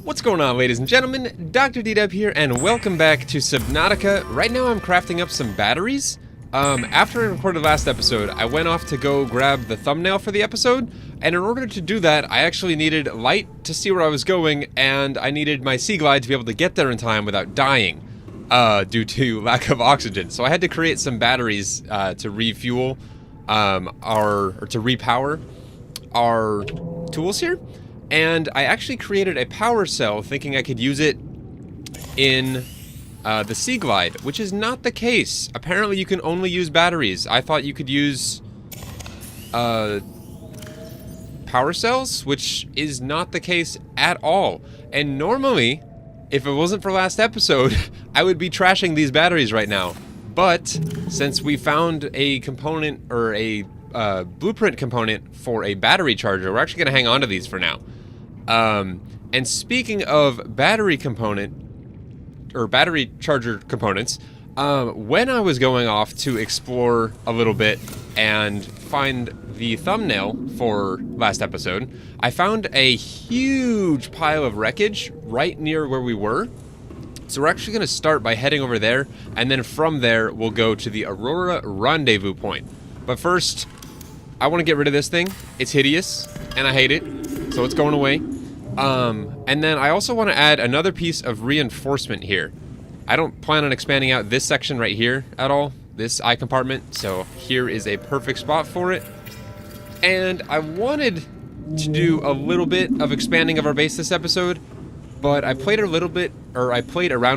What's going on, ladies and gentlemen? Dr.DDub here, and welcome back to Subnautica. Right now I'm crafting up some batteries. After I recorded last episode, I went off to go grab the thumbnail for the episode, and in order to do that, I actually needed light to see where I was going, and I needed my sea glide to be able to get there in time without dying, due to lack of oxygen. So I had to create some batteries to refuel or to repower our tools here. And I actually created a power cell thinking I could use it in the Sea Glide, which is not the case. Apparently you can only use batteries. I thought you could use power cells, which is not the case at all. And normally, if it wasn't for last episode, I would be trashing these batteries right now. But since we found a component, or a blueprint component for a battery charger, we're actually going to hang on to these for now. And speaking of battery component, or battery charger components, when I was going off to explore a little bit and find the thumbnail for last episode, I found a huge pile of wreckage right near where we were. So we're actually going to start by heading over there, and then from there we'll go to the Aurora rendezvous point. But first, I want to get rid of this thing. It's hideous, and I hate it, so it's going away. And then I also want to add another piece of reinforcement here. I don't plan on expanding out this section right here at all, this eye compartment, so here is a perfect spot for it. And I wanted to do a little bit of expanding of our base this episode, but I played around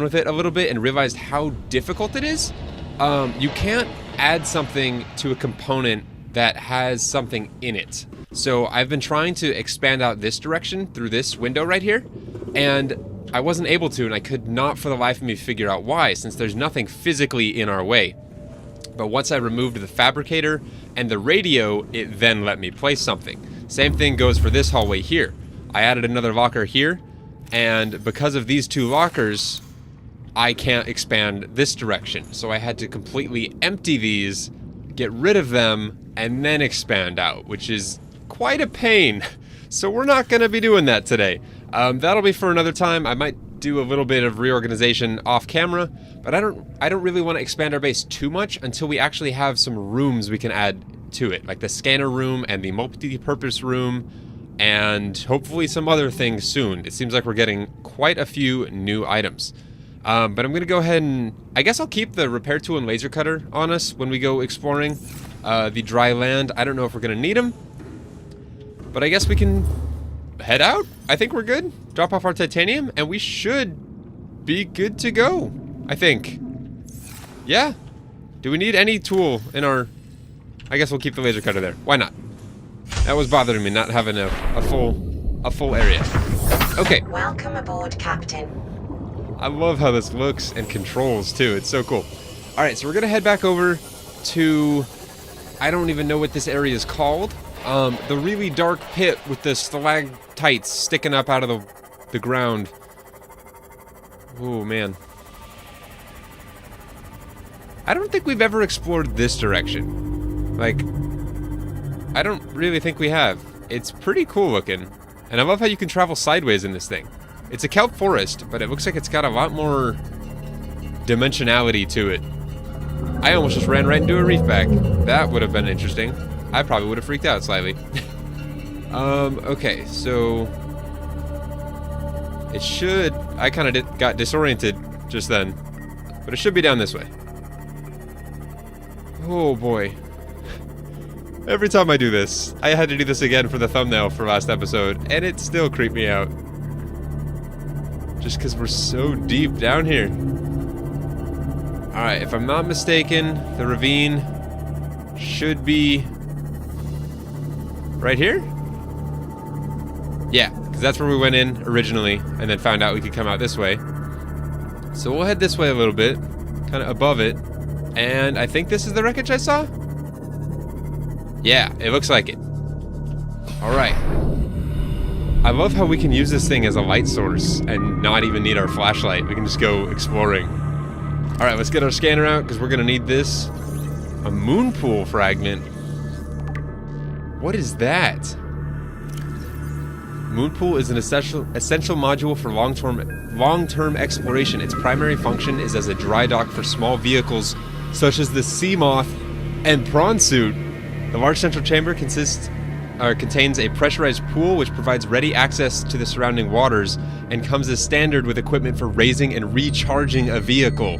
with it a little bit and realized how difficult it is. You can't add something to a component that has something in it. So I've been trying to expand out this direction through this window right here, and I wasn't able to, and I could not for the life of me figure out why, since there's nothing physically in our way. But once I removed the fabricator and the radio, it then let me place something. Same thing goes for this hallway here. I added another locker here, and because of these two lockers, I can't expand this direction. So I had to completely empty these, get rid of them, and then expand out, which is quite a pain. So we're not going to be doing that today. That'll be for another time. I might do a little bit of reorganization off camera, but I don't really want to expand our base too much until we actually have some rooms we can add to it, like the scanner room and the multi-purpose room, and hopefully some other things soon. It seems like we're getting quite a few new items. But I'm going to go ahead and, I guess I'll keep the repair tool and laser cutter on us when we go exploring the dry land. I don't know if we're going to need them, but I guess we can head out. I think we're good. Drop off our titanium, and we should be good to go, I think. Yeah. Do we need any tool in our... I guess we'll keep the laser cutter there. Why not? That was bothering me, not having a full area. Okay. Welcome aboard, Captain. I love how this looks and controls, too. It's so cool. Alright, so we're going to head back over to... I don't even know what this area is called. The really dark pit with the stalactites sticking up out of the ground. Oh, man. I don't think we've ever explored this direction. Like, I don't really think we have. It's pretty cool looking. And I love how you can travel sideways in this thing. It's a kelp forest, but it looks like it's got a lot more dimensionality to it. I almost just ran right into a reef bag. That would have been interesting. I probably would have freaked out slightly. Okay, so... It should... I kind of got disoriented just then. But it should be down this way. Oh boy. Every time I do this, I had to do this again for the thumbnail for last episode, and it still creeped me out. Just because we're so deep down here. Alright, if I'm not mistaken, the ravine should be right here? Yeah, because that's where we went in originally, and then found out we could come out this way. So we'll head this way a little bit, kind of above it, and I think this is the wreckage I saw? Yeah, it looks like it. Alright. I love how we can use this thing as a light source and not even need our flashlight. We can just go exploring. Alright, let's get our scanner out because we're going to need this. A moon pool fragment. What is that? Moonpool is an essential module for long-term exploration. Its primary function is as a dry dock for small vehicles such as the Sea Moth and Prawn Suit. The large central chamber contains a pressurized pool which provides ready access to the surrounding waters and comes as standard with equipment for raising and recharging a vehicle.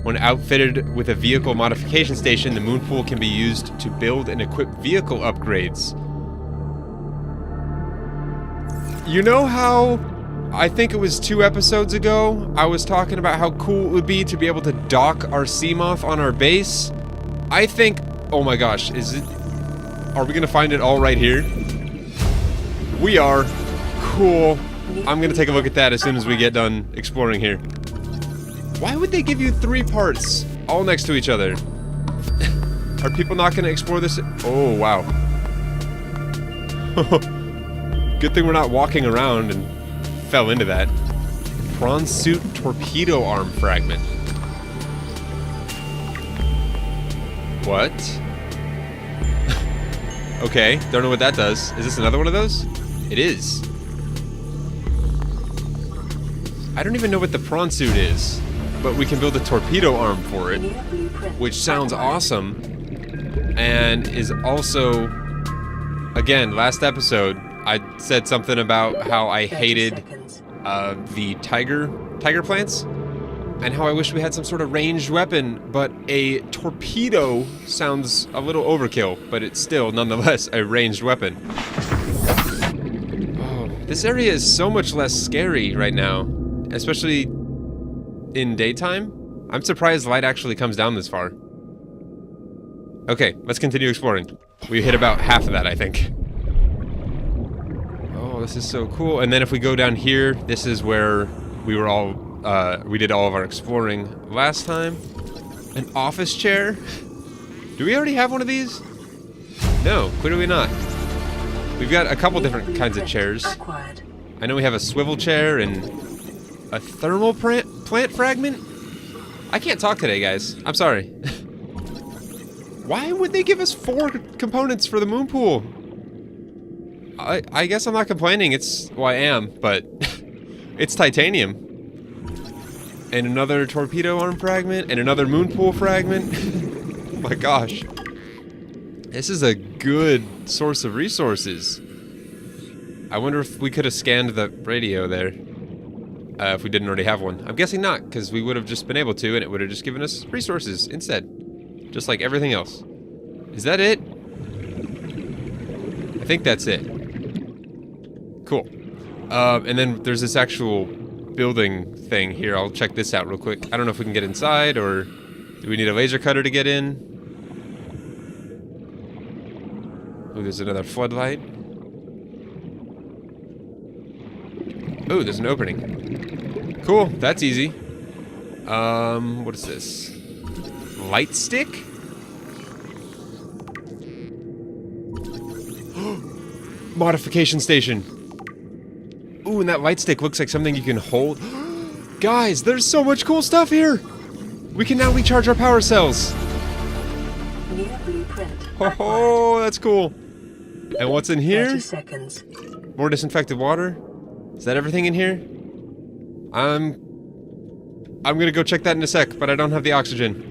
When outfitted with a vehicle modification station, the Moonpool can be used to build and equip vehicle upgrades. You know how, I think it was 2 episodes ago, I was talking about how cool it would be to be able to dock our Sea Moth on our base? I think, oh my gosh, are we gonna find it all right here? We are. Cool. I'm gonna take a look at that as soon as we get done exploring here. Why would they give you 3 parts all next to each other? Are people not gonna explore this? Oh, wow. Good thing we're not walking around and fell into that. Prawn Suit torpedo arm fragment. What? Okay, don't know what that does. Is this another one of those? It is. I don't even know what the prawn suit is, but we can build a torpedo arm for it, which sounds awesome, and is also, again, last episode, I said something about how I hated the tiger plants, and how I wish we had some sort of ranged weapon, but a torpedo sounds a little overkill, but it's still, nonetheless, a ranged weapon. Oh, this area is so much less scary right now, especially in daytime. I'm surprised light actually comes down this far. Okay, let's continue exploring. We hit about half of that, I think. Oh, this is so cool. And then if we go down here, this is where we were all, we did all of our exploring last time. An office chair? Do we already have one of these? No, clearly not. We've got a couple different kinds of chairs. I know we have a swivel chair and a thermal plant fragment? I can't talk today, guys. I'm sorry. Why would they give us 4 components for the moon pool? I guess I'm not complaining. Well, I am, but it's titanium. And another torpedo arm fragment, and another moon pool fragment. Oh my gosh. This is a good source of resources. I wonder if we could have scanned the radio there. If we didn't already have one. I'm guessing not, because we would have just been able to, and it would have just given us resources instead. Just like everything else. Is that it? I think that's it. Cool. And then there's this actual building thing here. I'll check this out real quick. I don't know if we can get inside, or do we need a laser cutter to get in? Oh, there's another floodlight. Oh, there's an opening. Cool, that's easy. What is this? Light stick? Modification station. Ooh, and that light stick looks like something you can hold. Guys, there's so much cool stuff here! We can now recharge our power cells. Oh, that's cool. And what's in here? 30 seconds. More disinfected water? Is that everything in here? I'm gonna go check that in a sec, but I don't have the oxygen.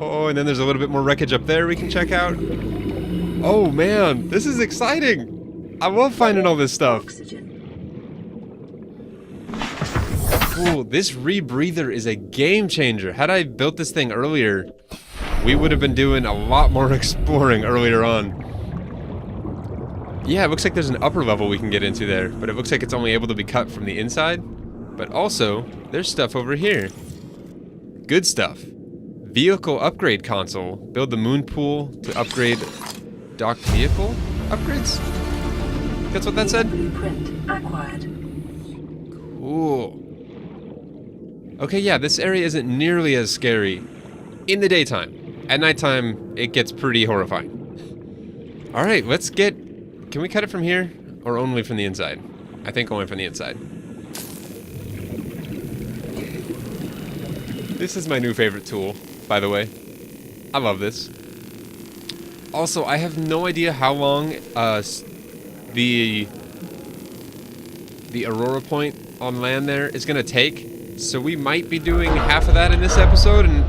Oh, and then there's a little bit more wreckage up there we can check out. Oh man, this is exciting! I love finding all this stuff. Cool, this rebreather is a game changer. Had I built this thing earlier, we would have been doing a lot more exploring earlier on. Yeah, it looks like there's an upper level we can get into there, but it looks like it's only able to be cut from the inside. But also, there's stuff over here. Good stuff. Vehicle upgrade console. Build the moon pool to upgrade docked vehicle upgrades? That's what that said? Blueprint acquired. Cool. Okay, yeah, this area isn't nearly as scary in the daytime. At nighttime, it gets pretty horrifying. Alright, let's get... Can we cut it from here? Or only from the inside? I think only from the inside. This is my new favorite tool, by the way. I love this. Also, I have no idea how long the aurora point on land there is gonna take. So we might be doing half of that in this episode and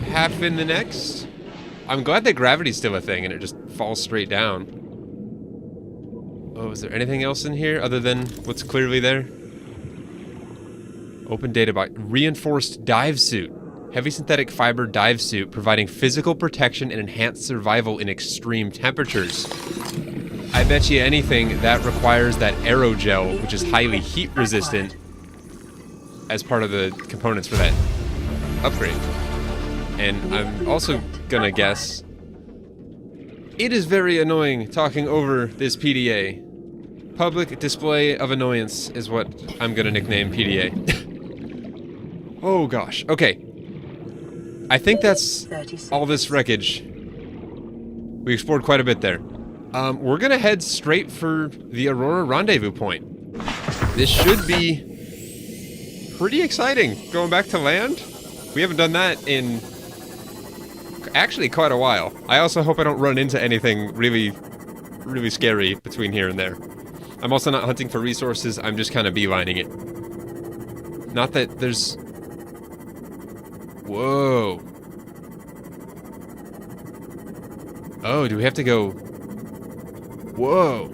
half in the next. I'm glad that gravity's still a thing and it just falls straight down. Oh, is there anything else in here other than what's clearly there? Open data by reinforced dive suit. Heavy synthetic fiber dive suit providing physical protection and enhanced survival in extreme temperatures. I bet you anything that requires that aerogel, which is highly heat resistant, as part of the components for that upgrade. And I'm also gonna guess it is very annoying talking over this PDA. Public display of annoyance is what I'm gonna nickname PDA. Oh gosh, okay. I think that's all this wreckage. We explored quite a bit there. We're gonna head straight for the Aurora rendezvous point. This should be pretty exciting. Going back to land? We haven't done that in actually quite a while. I also hope I don't run into anything really scary between here and there. I'm also not hunting for resources, I'm just kind of beelining it. Not that there's... Whoa. Oh, do we have to go... Whoa.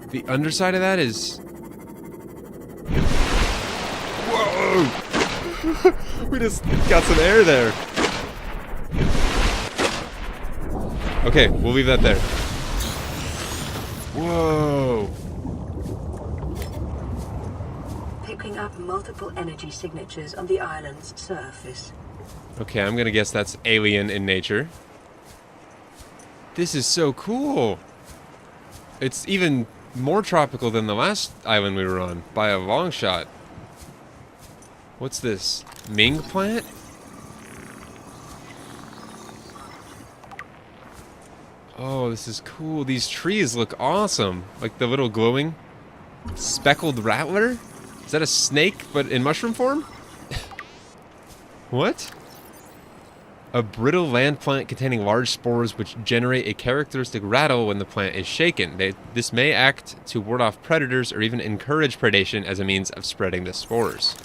The underside of that is... Whoa! We just got some air there. Okay, we'll leave that there. Whoa. Picking up multiple energy signatures on the island's surface. Okay, I'm gonna guess that's alien in nature. This is so cool. It's even more tropical than the last island we were on, by a long shot. What's this? Ming plant? Oh, this is cool. These trees look awesome. Like the little glowing speckled rattler? Is that a snake, but in mushroom form? What? A brittle land plant containing large spores which generate a characteristic rattle when the plant is shaken. This may act to ward off predators or even encourage predation as a means of spreading the spores.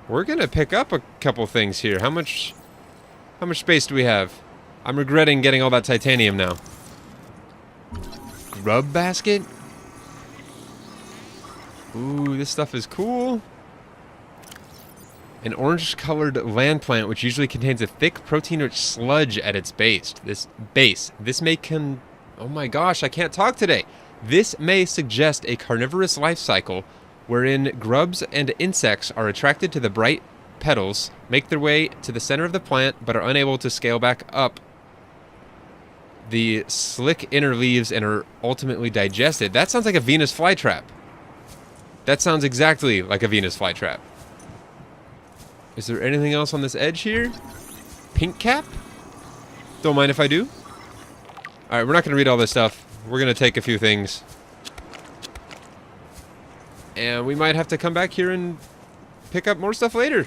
We're gonna pick up a couple things here. How much space do we have? I'm regretting getting all that titanium now. Grub basket? Ooh, this stuff is cool. An orange-colored land plant which usually contains a thick, protein-rich sludge at its base. This may oh my gosh, I can't talk today. This may suggest a carnivorous life cycle wherein grubs and insects are attracted to the bright petals, make their way to the center of the plant, but are unable to scale back up the slick inner leaves and are ultimately digested. That sounds like a Venus flytrap. That sounds exactly like a Venus flytrap. Is there anything else on this edge here? Pink cap? Don't mind if I do. Alright, we're not going to read all this stuff. We're going to take a few things. And we might have to come back here and pick up more stuff later.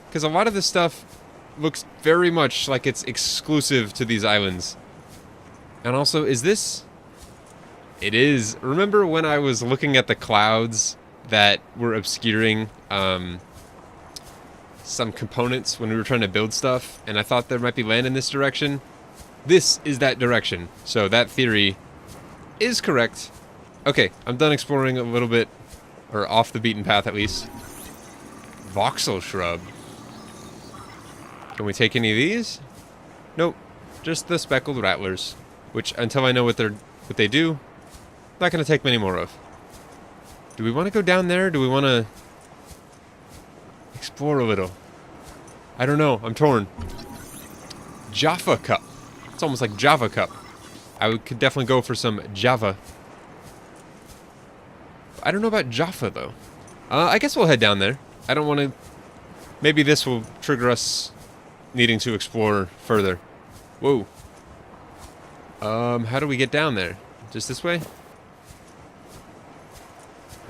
Because a lot of this stuff looks very much like it's exclusive to these islands. And also, is this... It is. Remember when I was looking at the clouds that were obscuring some components when we were trying to build stuff, and I thought there might be land in this direction? This is that direction. So that theory is correct. Okay, I'm done exploring a little bit, or off the beaten path at least. Voxel shrub. Can we take any of these? Nope. Just the speckled rattlers, which until I know what they do, I'm not going to take many more of. Do we want to go down there? Do we want to explore a little? I don't know. I'm torn. Jaffa cup. It's almost like Java cup. Could definitely go for some Java. I don't know about Jaffa though. I guess we'll head down there. I don't want to... Maybe this will trigger us needing to explore further. Whoa. How do we get down there? Just this way?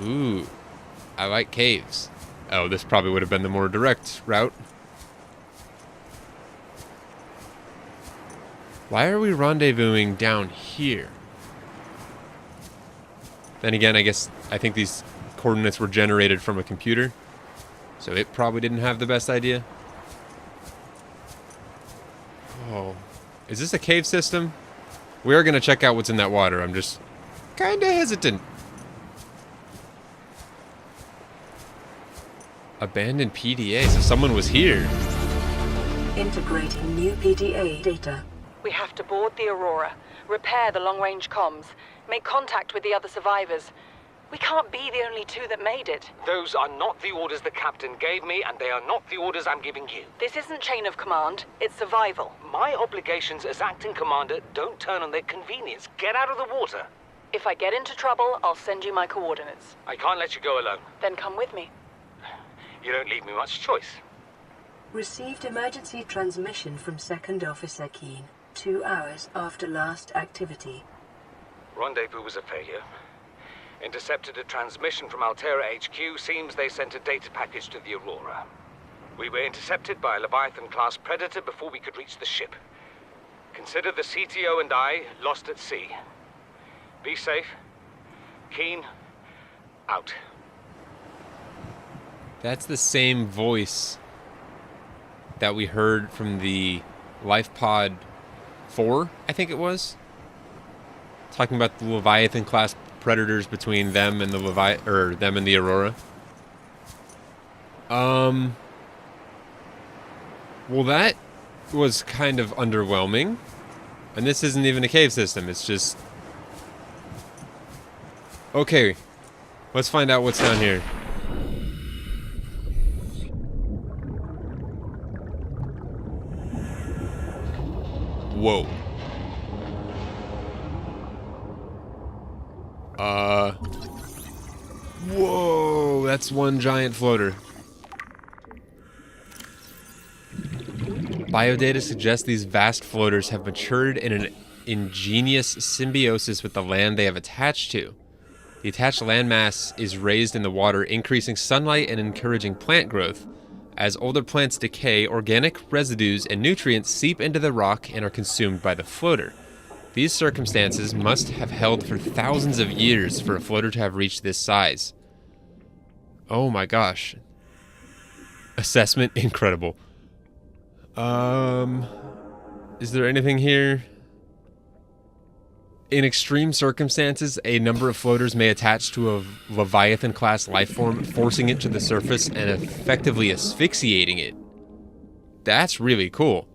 Ooh. I like caves. Oh, this probably would have been the more direct route. Why are we rendezvousing down here? Then again, I think these coordinates were generated from a computer, so it probably didn't have the best idea. Oh, is this a cave system? We are gonna check out what's in that water. I'm just kinda hesitant. Abandoned PDA, so someone was here. Integrating new PDA data. We have to board the Aurora, repair the long-range comms, make contact with the other survivors. We can't be the only two that made it. Those are not the orders the captain gave me, and they are not the orders I'm giving you. This isn't chain of command, it's survival. My obligations as acting commander don't turn on their convenience. Get out of the water. If I get into trouble, I'll send you my coordinates. I can't let you go alone. Then come with me. You don't leave me much choice. Received emergency transmission from Second Officer Keen, 2 hours after last activity. Rendezvous was a failure. Intercepted a transmission from Altera HQ. Seems they sent a data package to the Aurora. We were intercepted by a Leviathan-class predator before we could reach the ship. Consider the CTO and I lost at sea. Be safe. Keen, out. That's the same voice that we heard from the Life Pod 4, I think it was. Talking about the Leviathan-class predators between them and the them and the Aurora. Well, that was kind of underwhelming. And this isn't even a cave system, it's just... Okay, let's find out what's down here. Whoa. Whoa, that's one giant floater. Biodata suggests these vast floaters have matured in an ingenious symbiosis with the land they have attached to. The attached landmass is raised in the water, increasing sunlight and encouraging plant growth. As older plants decay, organic residues and nutrients seep into the rock and are consumed by the floater. These circumstances must have held for thousands of years for a floater to have reached this size. Oh my gosh. Assessment incredible. Is there anything here? In extreme circumstances, a number of floaters may attach to a Leviathan-class lifeform, forcing it to the surface and effectively asphyxiating it. That's really cool.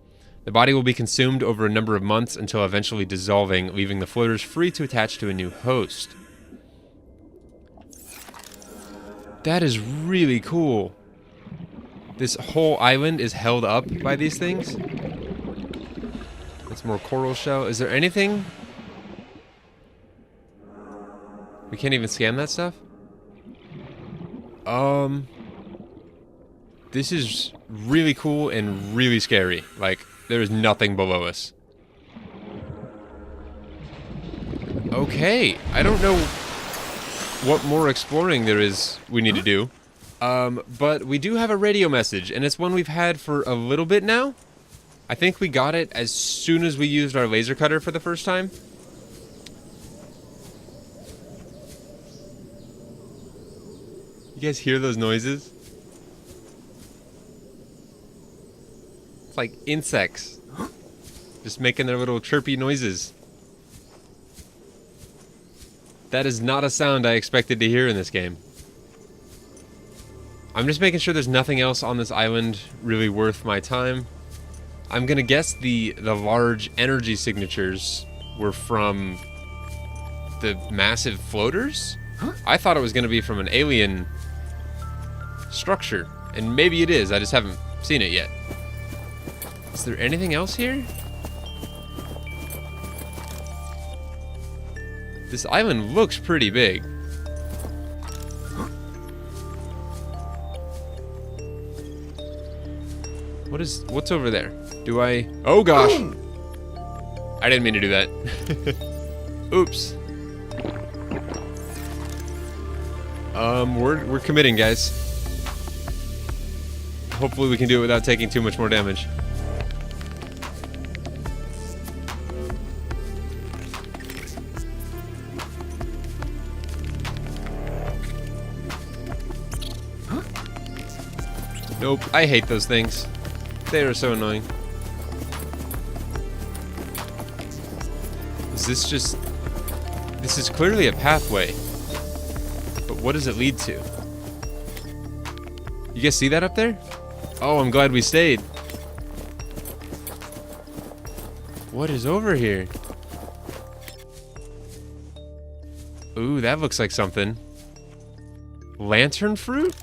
The body will be consumed over a number of months until eventually dissolving, leaving the floaters free to attach to a new host. That is really cool. This whole island is held up by these things. That's more coral shell. Is there anything? We can't even scan that stuff? This is really cool and really scary. Like, there is nothing below us. Okay, I don't know what more exploring there is we need to do. But we do have a radio message, and it's one we've had for a little bit now. I think we got it as soon as we used our laser cutter for the first time. You guys hear those noises? It's like insects. Just making their little chirpy noises. That is not a sound I expected to hear in this game. I'm just making sure there's nothing else on this island really worth my time. I'm gonna guess the large energy signatures were from the massive floaters? Huh? I thought it was gonna be from an alien structure, and maybe it is, I just haven't seen it yet. Is there anything else here? This island looks pretty big. What's over there? Do I... Oh gosh! I didn't mean to do that. Oops. We're committing, guys. Hopefully we can do it without taking too much more damage. Nope, I hate those things. They are so annoying. Is this just... This is clearly a pathway. But what does it lead to? You guys see that up there? Oh, I'm glad we stayed. What is over here? Ooh, that looks like something. Lantern fruit?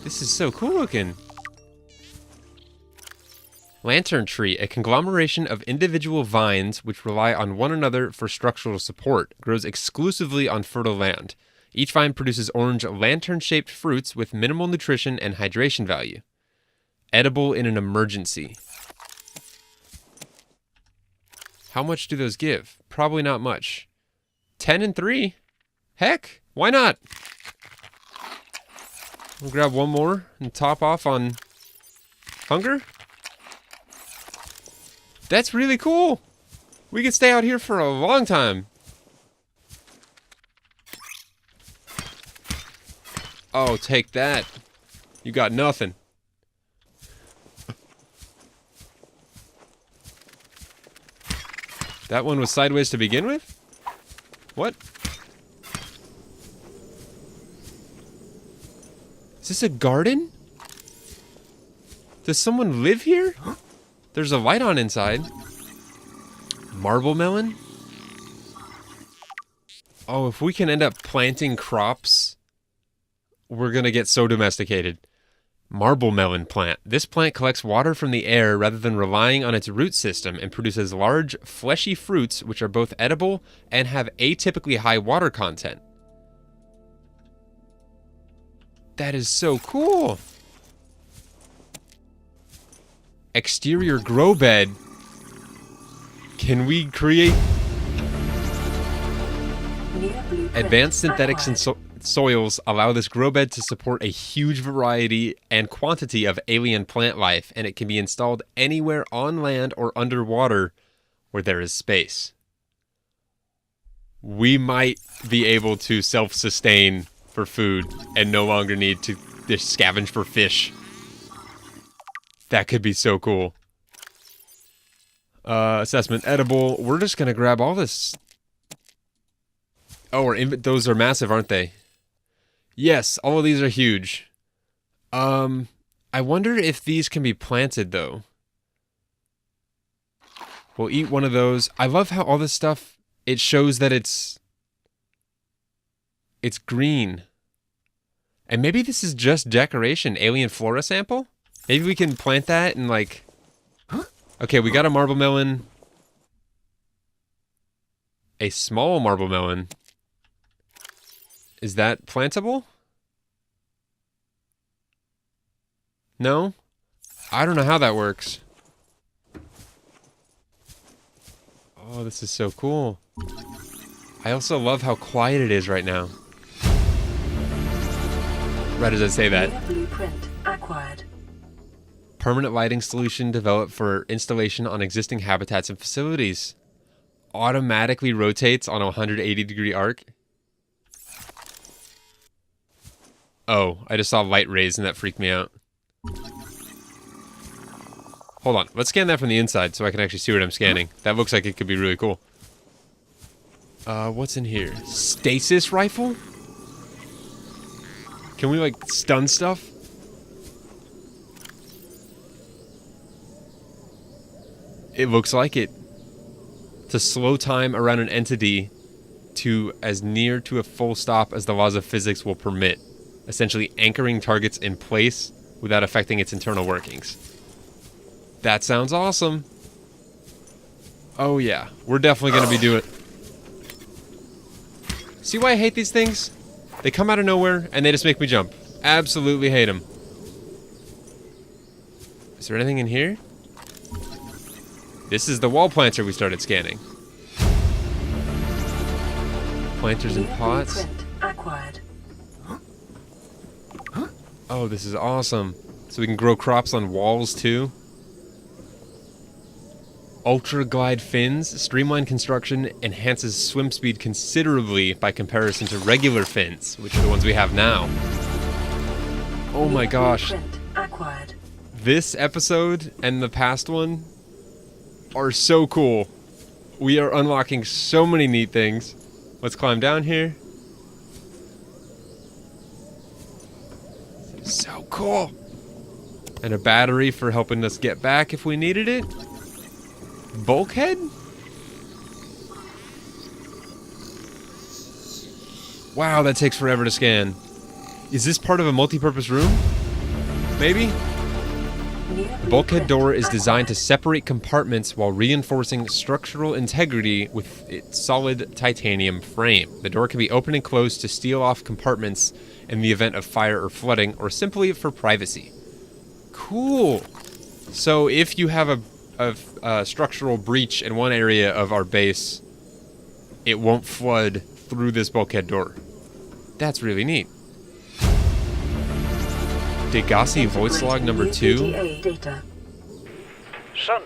This is so cool looking. Lantern tree, a conglomeration of individual vines which rely on one another for structural support, grows exclusively on fertile land. Each vine produces orange lantern-shaped fruits with minimal nutrition and hydration value. Edible in an emergency. How much do those give? Probably not much. 10 and 3? Heck, why not? We'll grab one more and top off on hunger. That's really cool. We could stay out here for a long time. Oh, take that. You got nothing. That one was sideways to begin with? What? Is this a garden? Does someone live here? There's a light on inside. Marble melon? Oh, if we can end up planting crops, we're gonna get so domesticated. Marble melon plant. This plant collects water from the air rather than relying on its root system and produces large, fleshy fruits which are both edible and have atypically high water content. That is so cool. Exterior grow bed. Can we create advanced synthetics and soils allow this grow bed to support a huge variety and quantity of alien plant life, and it can be installed anywhere on land or underwater where there is space. We might be able to self-sustain for food and no longer need to scavenge for fish. That could be so cool. Assessment edible. We're just gonna grab all this. Oh, those are massive, aren't they? Yes, all of these are huge. I wonder if these can be planted, though. We'll eat one of those. I love how all this stuff, it shows that it's green. And maybe this is just decoration. Alien flora sample? Maybe we can plant that and like... Okay, we got a marble melon. A small marble melon. Is that plantable? No? I don't know how that works. Oh, this is so cool. I also love how quiet it is right now. Right as I say that. Blueprint acquired. Permanent lighting solution developed for installation on existing habitats and facilities. Automatically rotates on a 180-degree arc. Oh, I just saw light rays and that freaked me out. Hold on, let's scan that from the inside so I can actually see what I'm scanning. That looks like it could be really cool. What's in here? Stasis rifle? Can we, like, stun stuff? It looks like it. To slow time around an entity to as near to a full stop as the laws of physics will permit. Essentially anchoring targets in place without affecting its internal workings. That sounds awesome. Oh yeah, we're definitely going to be doing... See why I hate these things? They come out of nowhere and they just make me jump. Absolutely hate them. Is there anything in here? This is the wall planter we started scanning. Planters and pots. Acquired. Oh, this is awesome. So we can grow crops on walls too. Ultra glide fins. Streamlined construction enhances swim speed considerably by comparison to regular fins, which are the ones we have now. Oh my gosh. Blueprint acquired. This episode and the past one are so cool. We are unlocking so many neat things. Let's climb down here. So cool. And a battery for helping us get back if we needed it. Bulkhead? Wow, that takes forever to scan. Is this part of a multi-purpose room? Maybe? The bulkhead door is designed to separate compartments while reinforcing structural integrity with its solid titanium frame. The door can be opened and closed to seal off compartments in the event of fire or flooding, or simply for privacy. Cool. So if you have a structural breach in one area of our base, it won't flood through this bulkhead door. That's really neat. Degassi voice log number 2. Data. Son,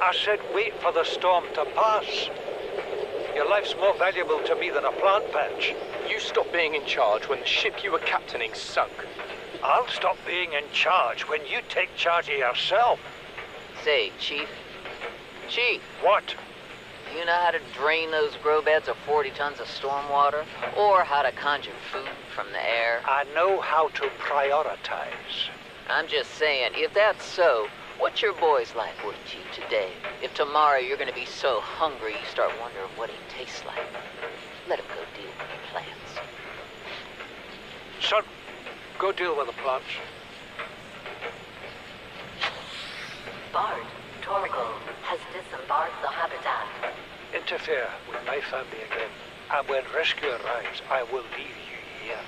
I said wait for the storm to pass. Your life's more valuable to me than a plant patch. You stopped being in charge when the ship you were captaining sunk. I'll stop being in charge when you take charge of yourself. Say, Chief. Chief, What? do you know how to drain those grow beds of 40 tons of stormwater? Or how to conjure food from the air? I know how to prioritize. I'm just saying, if that's so, what's your boy's life worth to you today? If tomorrow you're gonna be so hungry you start wondering what he tastes like, let him go deal with the plants. Son, go deal with the plants. Bard, Torgal has disembarked the habitat. Interfere with my family again, and when rescue arrives, I will leave you here.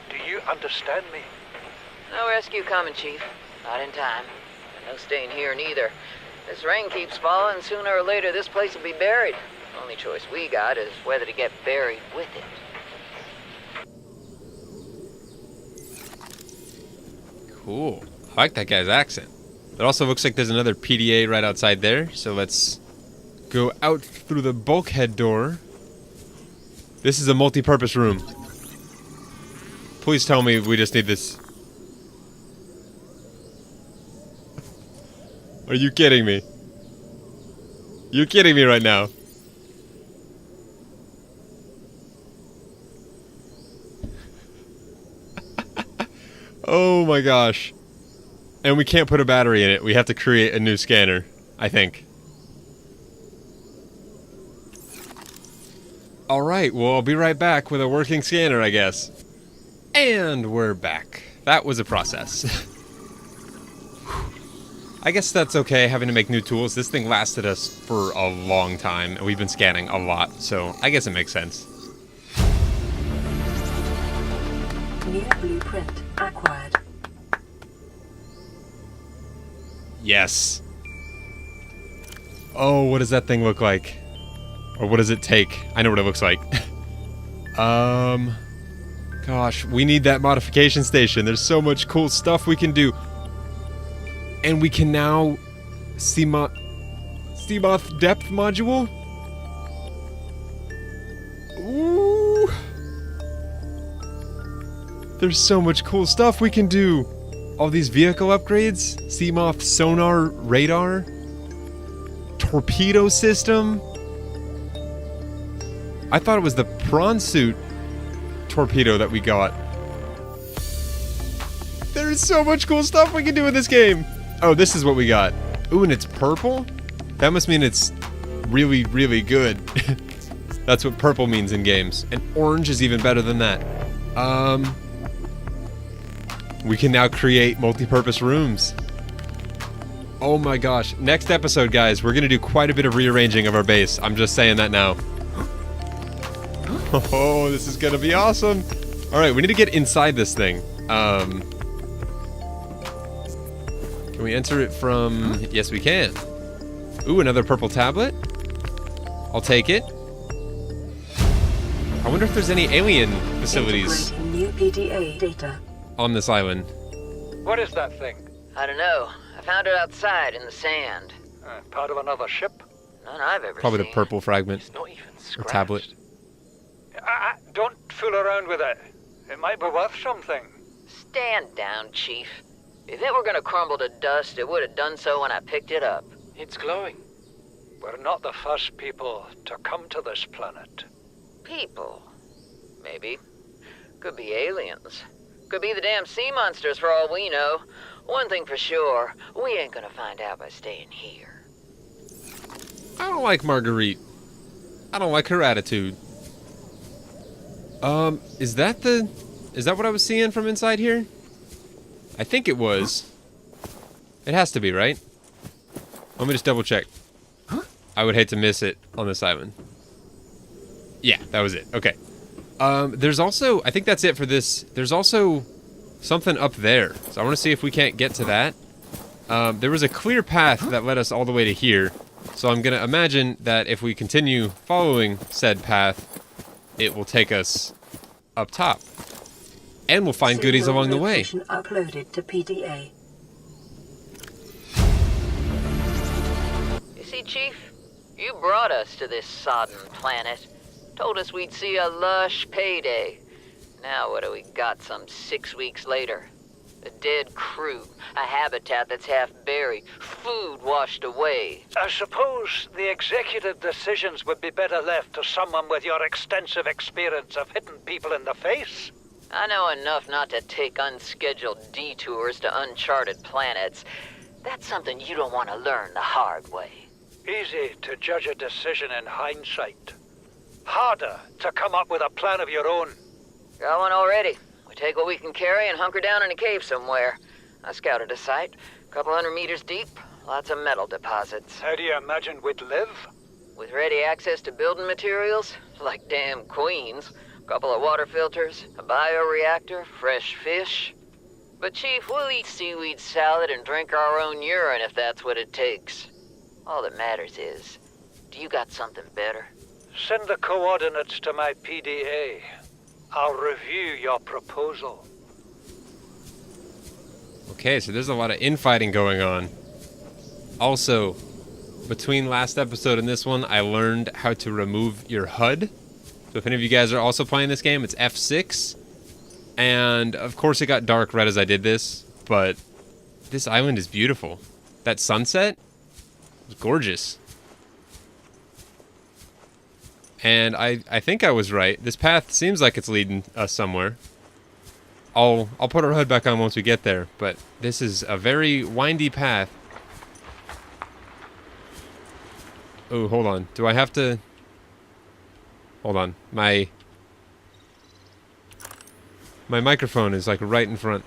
Do you understand me? No rescue coming, Chief. Not in time. No staying here neither. This rain keeps falling, sooner or later this place will be buried. Only choice we got is whether to get buried with it. Cool. I like that guy's accent. It also looks like there's another PDA right outside there, so let's go out through the bulkhead door. This is a multi-purpose room. Please tell me we just need this. Are you kidding me? You're kidding me right now. Oh my gosh. And we can't put a battery in it. We have to create a new scanner, I think. Alright, well, I'll be right back with a working scanner, I guess. And we're back. That was a process. I guess that's okay, having to make new tools. This thing lasted us for a long time, and we've been scanning a lot, so I guess it makes sense. New blueprint acquired. Yes. Oh, what does that thing look like? Or what does it take? I know what it looks like. Gosh, we need that modification station. There's so much cool stuff we can do. And we can now Seamoth depth module? Ooh. There's so much cool stuff we can do. All these vehicle upgrades, Seamoth sonar radar, torpedo system. I thought it was the prawn suit torpedo that we got. There's so much cool stuff we can do in this game. Oh, this is what we got. Ooh, and it's purple? That must mean it's really, really good. That's what purple means in games. And orange is even better than that. We can now create multi-purpose rooms. Oh my gosh. Next episode, guys, we're gonna do quite a bit of rearranging of our base. I'm just saying that now. Oh, this is gonna be awesome. Alright, we need to get inside this thing. Can we enter it from... Yes, we can. Ooh, another purple tablet. I'll take it. I wonder if there's any alien facilities New PDA data. on this island. What is that thing? I don't know. I found it outside in the sand. Part of another ship? None I've ever Probably seen. the purple fragment. It's not even Or scratched. tablet. Don't fool around with it. It might be worth something. Stand down, Chief. If it were gonna crumble to dust, it would have done so when I picked it up. It's glowing. We're not the first people to come to this planet. People. Maybe. Could be aliens. Could be the damn sea monsters for all we know. One thing for sure, we ain't gonna find out by staying here. I don't like Marguerite. I don't like her attitude. Is that what I was seeing from inside here? I think it was. It has to be, right? Let me just double check. I would hate to miss it on this island. Yeah, that was it. Okay. There's also, I think that's it for this. There's also something up there. So I want to see if we can't get to that. There was a clear path that led us all the way to here. So I'm going to imagine that if we continue following said path, it will take us up top. And we'll find goodies along the way. Uploaded to PDA. You see, Chief? You brought us to this sodden planet. Told us we'd see a lush payday. Now what do we got some 6 weeks later? A dead crew, a habitat that's half buried, food washed away. I suppose the executive decisions would be better left to someone with your extensive experience of hitting people in the face. I know enough not to take unscheduled detours to uncharted planets. That's something you don't want to learn the hard way. Easy to judge a decision in hindsight. Harder to come up with a plan of your own. Got one already. We take what we can carry and hunker down in a cave somewhere. I scouted a site, a couple 100 meters deep, lots of metal deposits. How do you imagine we'd live? With ready access to building materials, like damn queens, a couple of water filters, a bioreactor, fresh fish. But Chief, we'll eat seaweed salad and drink our own urine if that's what it takes. All that matters is, do you got something better? Send the coordinates to my PDA. I'll review your proposal. Okay, so there's a lot of infighting going on. Also, between last episode and this one, I learned how to remove your HUD. So if any of you guys are also playing this game, it's F6. And of course it got dark right as I did this, but this island is beautiful. That sunset was gorgeous. And I think I was right. This path seems like it's leading us somewhere. I'll put our HUD back on once we get there, but this is a very windy path. Oh, hold on. Do I have to... Hold on. My microphone is like right in front.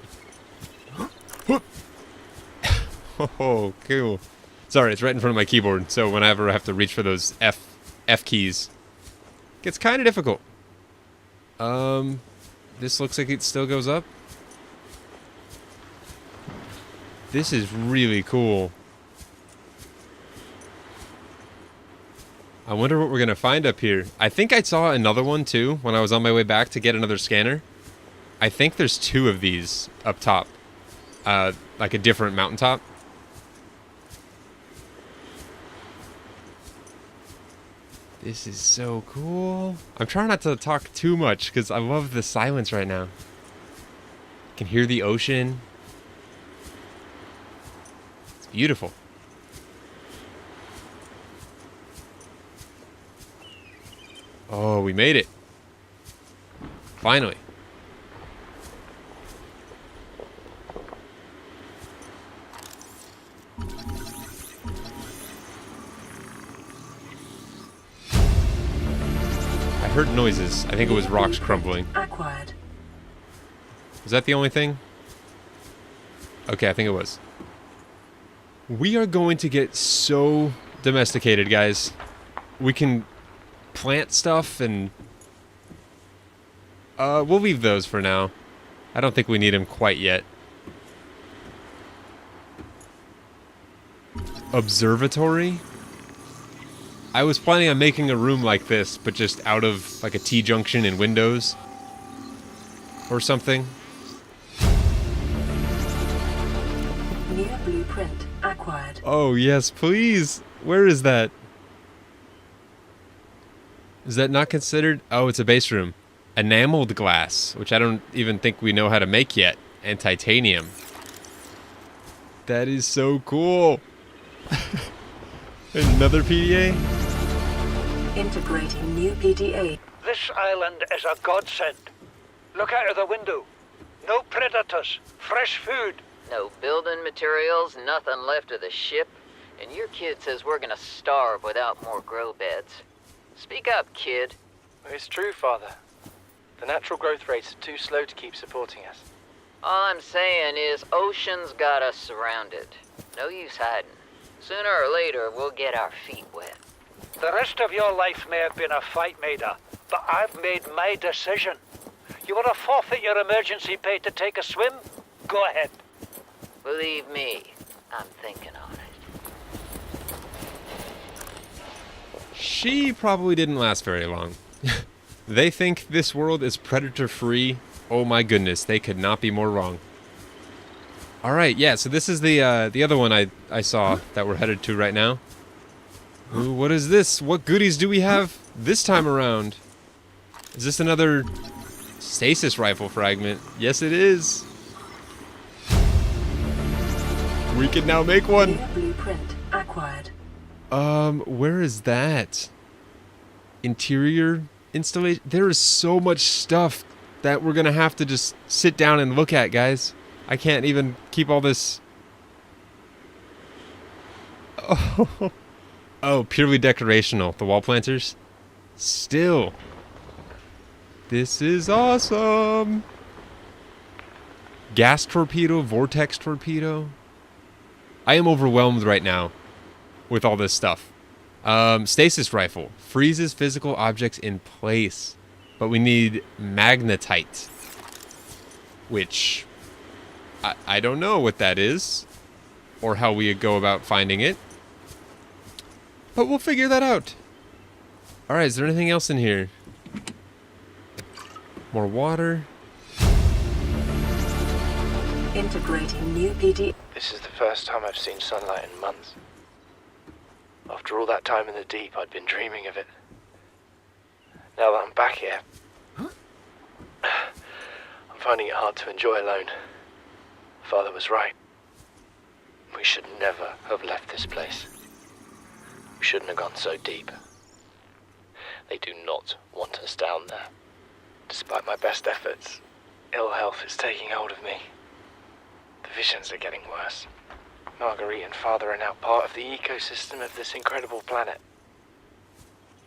Oh, cool. Sorry, it's right in front of my keyboard, so whenever I have to reach for those F keys, it gets kind of difficult. This looks like it still goes up. This is really cool. I wonder what we're gonna find up here. I think I saw another one too when I was on my way back to get another scanner. I think there's 2 of these up top. Like a different mountaintop. This is so cool. I'm trying not to talk too much because I love the silence right now. I can hear the ocean. It's beautiful. Oh, we made it. Finally. I heard noises. I think it was rocks crumbling. Acquired. Was that the only thing? Okay, I think it was. We are going to get so domesticated, guys. We can plant stuff and... we'll leave those for now. I don't think we need them quite yet. Observatory? I was planning on making a room like this, but just out of like a T-junction and windows. Or something. New blueprint acquired. Oh, yes, please. Where is that? Is that not considered? Oh, it's a base room. Enameled glass, which I don't even think we know how to make yet. and titanium. That is so cool. Another PDA? Integrating new PDA. This island is a godsend. Look out of the window. No predators, fresh food. No building materials, nothing left of the ship. And your kid says we're gonna starve without more grow beds. Speak up, kid. It's true, Father. The natural growth rates are too slow to keep supporting us. All I'm saying is ocean's got us surrounded. No use hiding. Sooner or later, we'll get our feet wet. The rest of your life may have been a fight, Maida, but I've made my decision. You want to forfeit your emergency pay to take a swim? Go ahead. Believe me, I'm thinking on it. She probably didn't last very long. They think this world is predator-free. Oh my goodness, they could not be more wrong. Alright, yeah, so this is the other one I saw that we're headed to right now. Ooh, what is this? What goodies do we have this time around? Is this another stasis rifle fragment? Yes, it is. We can now make one. New blueprint acquired. Where is that? Interior installation? There is so much stuff that we're gonna have to just sit down and look at, guys. I can't even keep all this. Oh, purely decorational. The wall planters. Still. This is awesome. Gas torpedo, vortex torpedo. I am overwhelmed right now with all this stuff. Stasis rifle. Freezes physical objects in place. But we need magnetite. Which, I don't know what that is. Or how we go about finding it. But we'll figure that out. Alright, is there anything else in here? More water. Integrating new PD. This is the first time I've seen sunlight in months. After all that time in the deep, I'd been dreaming of it. Now that I'm back here, I'm finding it hard to enjoy alone. Father was right. We should never have left this place. We shouldn't have gone so deep. They do not want us down there. Despite my best efforts, ill health is taking hold of me. The visions are getting worse. Marguerite and Father are now part of the ecosystem of this incredible planet.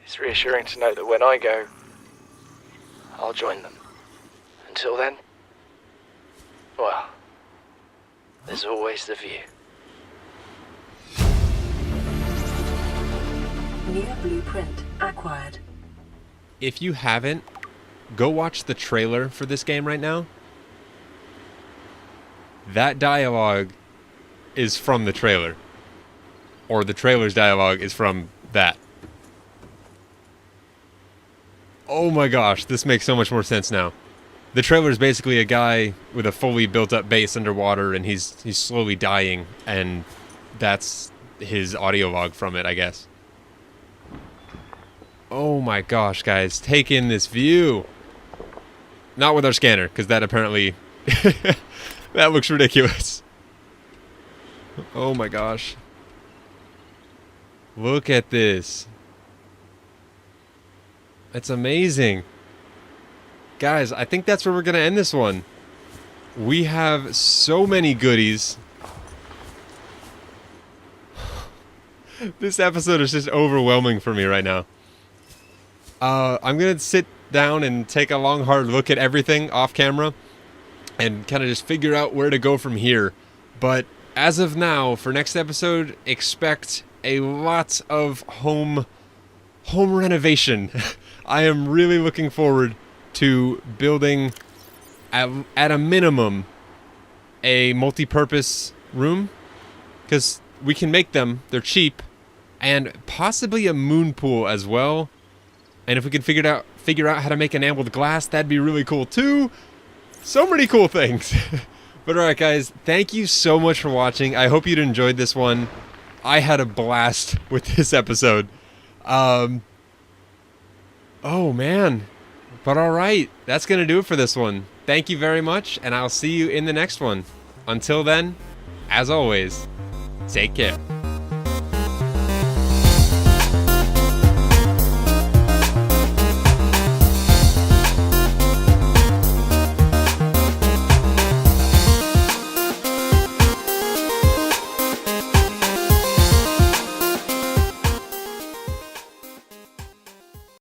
It's reassuring to know that when I go, I'll join them. Until then, well, there's always the view. New blueprint acquired. If you haven't, go watch the trailer for this game right now. That dialogue is from the trailer. Or the trailer's dialogue is from that. Oh my gosh, this makes so much more sense now. The trailer is basically a guy with a fully built up base underwater and he's slowly dying, and that's his audio log from it, I guess. Oh my gosh, guys, take in this view. Not with our scanner, because that apparently that looks ridiculous. Oh my gosh. Look at this. It's amazing. Guys, I think that's where we're going to end this one. We have so many goodies. This episode is just overwhelming for me right now. I'm going to sit down and take a long, hard look at everything off camera and kind of just figure out where to go from here. But as of now, for next episode, expect a lot of home renovation. I am really looking forward to building, at a minimum, a multi-purpose room, because we can make them, they're cheap, and possibly a moon pool as well. And if we could figure out how to make enameled glass, that'd be really cool too. So many cool things. But alright guys, thank you so much for watching. I hope you'd enjoyed this one. I had a blast with this episode. Oh man. But alright, that's going to do it for this one. Thank you very much, and I'll see you in the next one. Until then, as always, take care.